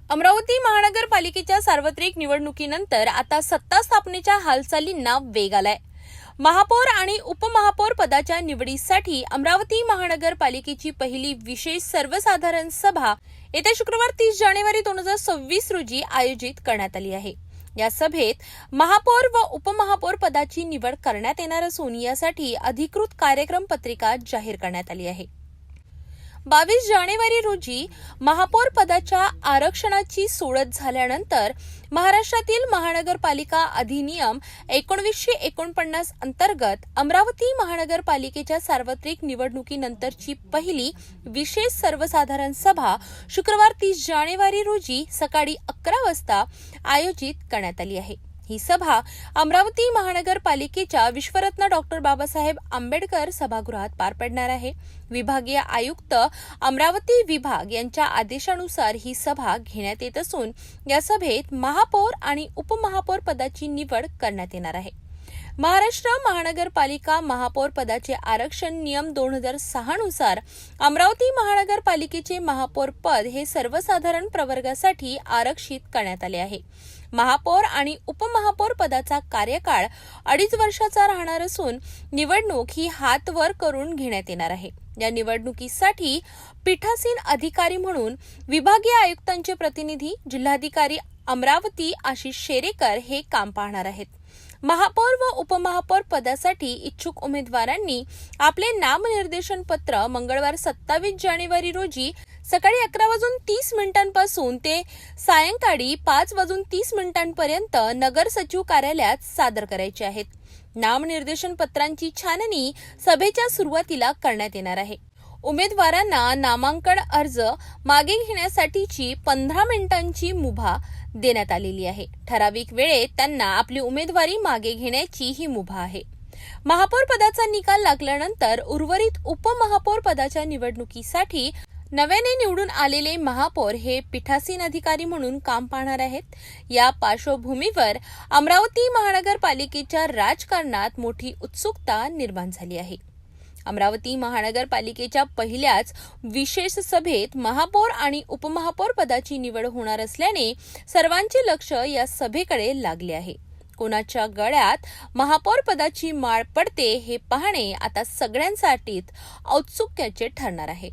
अमरावती महानगरपालिकेच्या सार्वत्रिक निवडणुकीनंतर आता सत्ता स्थापनेच्या हालचालींना वेग आलाय। महापौर आणि उपमहापौर पदाच्या निवडीसाठी अमरावती महानगरपालिकेची पहिली विशेष सर्वसाधारण सभा येत्या शुक्रवार 30 जानेवारी 2026 रोजी आयोजित करण्यात आली आहे। या सभेत महापौर व उपमहापौर पदाची निवड करण्यात येणार असून यासाठी अधिकृत कार्यक्रम पत्रिका जाहीर करण्यात आली आहे। 22 जानेवारी रोजी महापौर पदाच्या आरक्षणाची सोडत झाल्यानंतर महाराष्ट्रातील महानगरपालिका अधिनियम 1949 अंतर्गत अमरावती महानगरपालिकेच्या सार्वत्रिक निवडणुकीनंतरची पहिली विशेष सर्वसाधारण सभा शुक्रवार 30 जानेवारी रोजी सकाळी 11 वाजता आयोजित करण्यात आली आहे। ही सभा अमरावती महानगरपालिकेच्या विश्वरत्न डॉक्टर बाबासाहेब आंबेडकर सभागृहात पार पडणार आहे। विभागीय आयुक्त अमरावती विभाग यांच्या आदेशानुसार ही सभा घेण्यात येत असून या सभेत महापौर आणि उपमहापौर पदाची निवड करण्यात येणार आहे। महाराष्ट्र महानगरपालिका महापौर पदाचे आरक्षण नियम 2006 नुसार अमरावती महानगरपालिकेचे महापौर पद हे सर्वसाधारण प्रवर्गासाठी आरक्षित करण्यात आले आहे। महापौर आणि उपमहापौर पदाचा कार्यकाळ 2.5 वर्षाचा राहणार असून निवडणूक ही हात वर करून घेण्यात येणार आहे। या निवडणुकीसाठी पीठासीन अधिकारी म्हणून विभागीय आयुक्तांचे प्रतिनिधी जिल्हाधिकारी अमरावती आशिष शेरेकर हे काम पाहणार आहेत। महापौर व उपमहापौर पदासाठी इच्छुक उमेदवारांनी आपले नामनिर्देशन पत्र मंगळवार 27 जानेवारी रोजी सकाळी 11:30 पासून ते सायंकाळी 5:30 पर्यंत नगर सचिव कार्यालयात सादर करायचे आहेत। नामनिर्देशन पत्रांची छाननी सभेच्या सुरुवातीला करण्यात येणार आहे। उमेदवारांना नामांकन अर्ज मागे घेण्यासाठीची 15 मिनिटांची मुभा देण्यात आलेली आहे। ठराविक वेळेत त्यांना आपली उमेदवारी मागे घेण्याची ही मुभा आहे। महापौर पदाचा निकाल लागल्यानंतर उर्वरित उपमहापौर पदाच्या निवडणुकीसाठी नव्याने निवडून आलेले महापौर हे पीठासीन अधिकारी म्हणून काम पाहणार आहेत। या पार्श्वभूमीवर अमरावती महानगरपालिकेच्या राजकारणात मोठी उत्सुकता निर्माण झाली आहे। अमरावती महानगरपालिकेच्या पहिल्याच विशेष सभेत महापौर आणि उपमहापौर पदाची निवड होणार असल्याने सर्वांचे लक्ष या सभेकडे लागले आहे। कोणाच्या गळ्यात महापौर पदाची माळ पडते हे पाहणे आता सगळ्यांसाठीच औत्सुक्याचे ठरणार आहे।